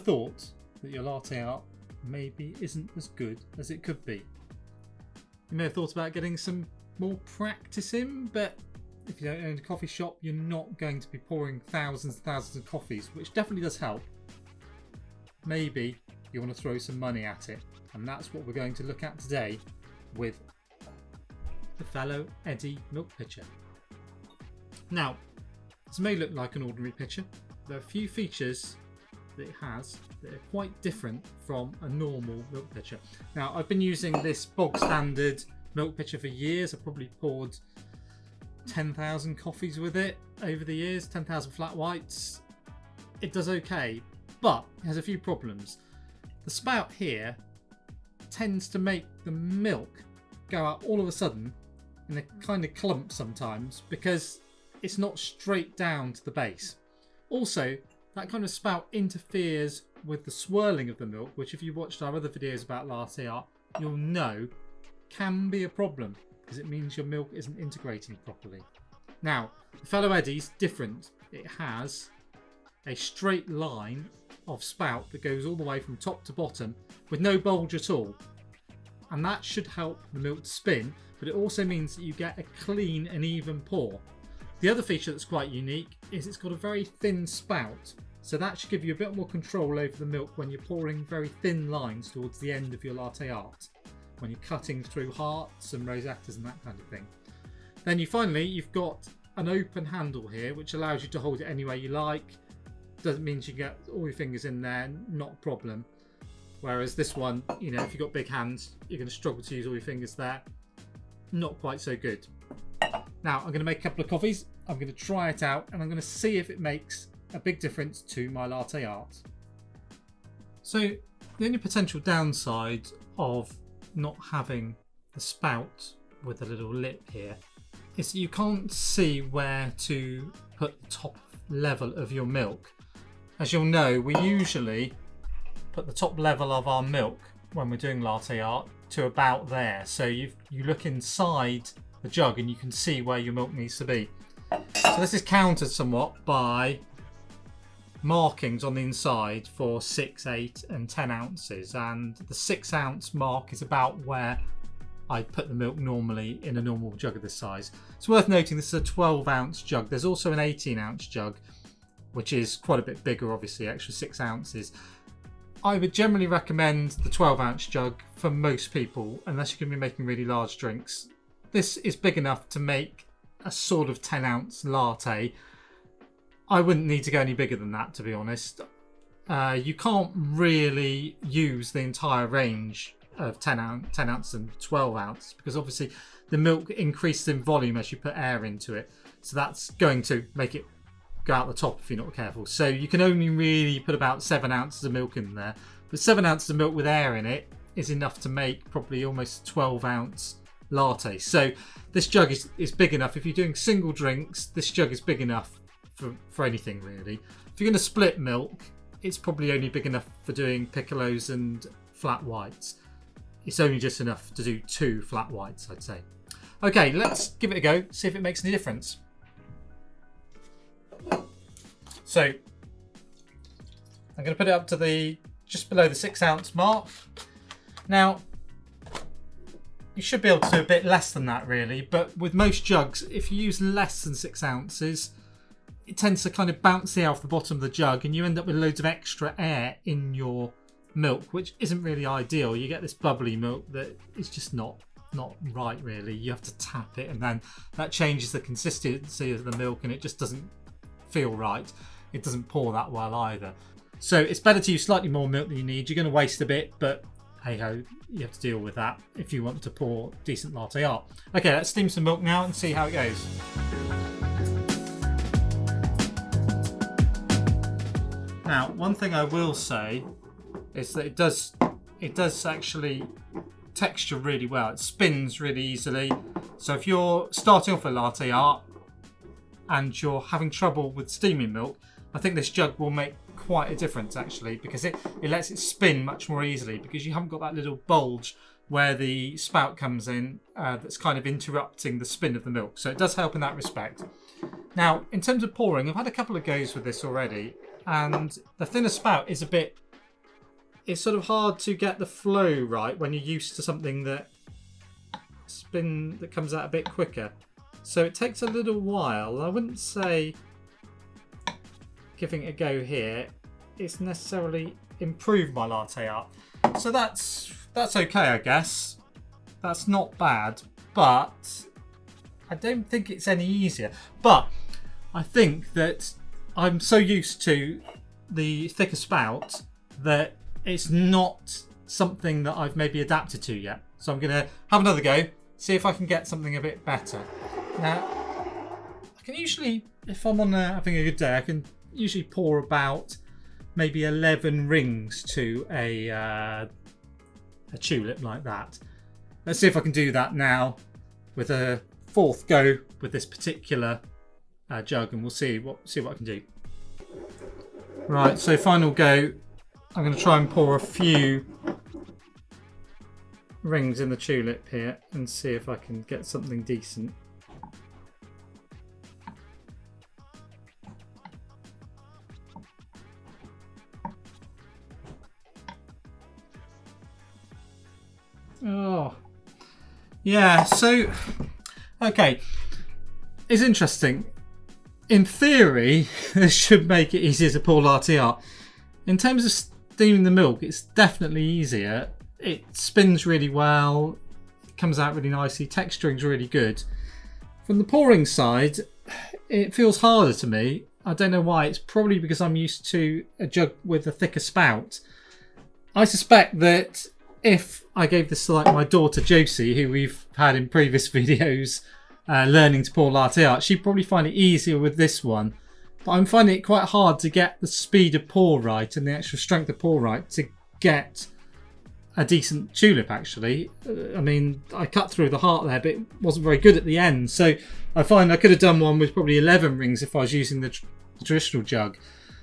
thought that your latte art maybe isn't as good as it could be? You may have thought about getting some more practice in, but if you don't own a coffee shop, you're not going to be pouring thousands and thousands of coffees, which definitely does help. Maybe you want to throw some money at it, and that's what we're going to look at today with the Fellow Eddy milk pitcher. Now, this may look like an ordinary pitcher. There are a few features that it has that are quite different from a normal milk pitcher. Now, I've been using this bog standard milk pitcher for years. I've probably poured 10,000 coffees with it over the years, 10,000 flat whites. It does okay, but it has a few problems. The spout here tends to make the milk go out all of a sudden in a kind of clump sometimes because it's not straight down to the base. Also, that kind of spout interferes with the swirling of the milk, which if you've watched our other videos about latte art, you'll know can be a problem because it means your milk isn't integrating properly. Now, the Fellow Eddy's different. It has a straight line of spout that goes all the way from top to bottom with no bulge at all. And that should help the milk to spin, but it also means that you get a clean and even pour. The other feature that's quite unique is it's got a very thin spout, so that should give you a bit more control over the milk when you're pouring very thin lines towards the end of your latte art, when you're cutting through hearts and rosettas and that kind of thing. Then you've got an open handle here which allows you to hold it any way you like. Doesn't mean you get all your fingers in there, not a problem. Whereas this one, you know, if you've got big hands, you're going to struggle to use all your fingers there. Not quite so good. Now, I'm going to make a couple of coffees. I'm going to try it out and I'm going to see if it makes a big difference to my latte art. So, the only potential downside of not having the spout with a little lip here is that you can't see where to put the top level of your milk. As you'll know, we usually put the top level of our milk when we're doing latte art to about there. So you look inside the jug and you can see where your milk needs to be. So this is countered somewhat by markings on the inside for 6, 8 and 10 ounces, and the 6 ounce mark is about where I put the milk normally in a normal jug of this size. It's worth noting this is a 12 ounce jug. There's also an 18 ounce jug which is quite a bit bigger, obviously, extra 6 ounces. I would generally recommend the 12 ounce jug for most people unless you're going to be making really large drinks. This is big enough to make a sort of 10 ounce latte. I wouldn't need to go any bigger than that, to be honest. You can't really use the entire range of 10 ounce and 12 ounce because obviously the milk increases in volume as you put air into it. So that's going to make it go out the top if you're not careful. So you can only really put about 7 ounces of milk in there. But 7 ounces of milk with air in it is enough to make probably almost 12 ounce latte. So this jug is big enough. If you're doing single drinks, this jug is big enough for anything really. If you're going to split milk, it's probably only big enough for doing piccolos and flat whites. It's only just enough to do 2 flat whites, I'd say. Okay, let's give it a go, see if it makes any difference. So I'm going to put it up to just below the 6 ounce mark. Now, you should be able to do a bit less than that really, but with most jugs, if you use less than 6 ounces, it tends to kind of bounce the air off the bottom of the jug and you end up with loads of extra air in your milk, which isn't really ideal. You get this bubbly milk that is just not right really. You have to tap it and then that changes the consistency of the milk and it just doesn't feel right. It doesn't pour that well either. So it's better to use slightly more milk than you need. You're going to waste a bit, but hey ho, you have to deal with that if you want to pour decent latte art. Okay, let's steam some milk now and see how it goes. Now, one thing I will say is that it does actually texture really well. It spins really easily. So if you're starting off a latte art and you're having trouble with steaming milk, I think this jug will make quite a difference actually, because it lets it spin much more easily because you haven't got that little bulge where the spout comes in that's kind of interrupting the spin of the milk. So it does help in that respect. Now, in terms of pouring, I've had a couple of goes with this already, and the thinner spout is a bit it's sort of hard to get the flow right when you're used to something that comes out a bit quicker. So it takes a little while. I wouldn't say giving it a go here it's necessarily improved my latte art. So that's okay, I guess. That's not bad, but I don't think it's any easier. But I think that I'm so used to the thicker spout that it's not something that I've maybe adapted to yet. So I'm going to have another go, see if I can get something a bit better. Now, I can usually, if I'm having a good day, I can usually pour about maybe 11 rings to a tulip like that. Let's see if I can do that now with a fourth go with this particular jug, and we'll see what I can do. Right, so final go. I'm going to try and pour a few rings in the tulip here and see if I can get something decent. Oh, yeah, so, okay, it's interesting. In theory, this should make it easier to pour latte art. In terms of steaming the milk, it's definitely easier. It spins really well, it comes out really nicely, texturing's really good. From the pouring side, it feels harder to me. I don't know why. It's probably because I'm used to a jug with a thicker spout. I suspect that if I gave this to like my daughter Josie, who we've had in previous videos, learning to pour latte art, she'd probably find it easier with this one. But I'm finding it quite hard to get the speed of pour right and the actual strength of pour right to get a decent tulip, actually. I mean, I cut through the heart there, but it wasn't very good at the end. So I find I could have done one with probably 11 rings if I was using the traditional jug.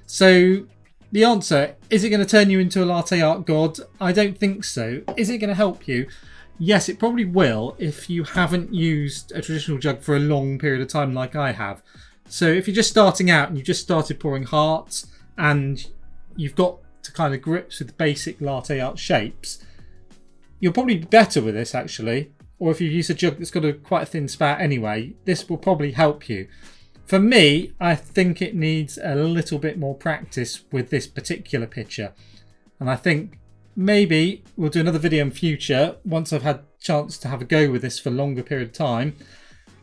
So the answer, is it going to turn you into a latte art god? I don't think so. Is it going to help you? Yes, it probably will if you haven't used a traditional jug for a long period of time like I have. So if you're just starting out and you've just started pouring hearts and you've got to kind of grips with basic latte art shapes, you'll probably be better with this actually. Or if you use a jug that's got quite a thin spout anyway, this will probably help you. For me, I think it needs a little bit more practice with this particular pitcher. And I think maybe we'll do another video in future once I've had a chance to have a go with this for a longer period of time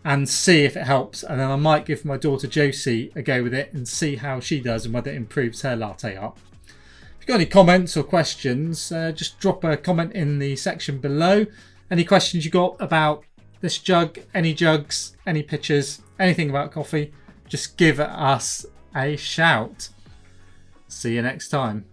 and see if it helps. And then I might give my daughter Josie a go with it and see how she does and whether it improves her latte art. If you've got any comments or questions, just drop a comment in the section below. Any questions you got about this jug, any jugs, any pitchers, anything about coffee, just give us a shout. See you next time.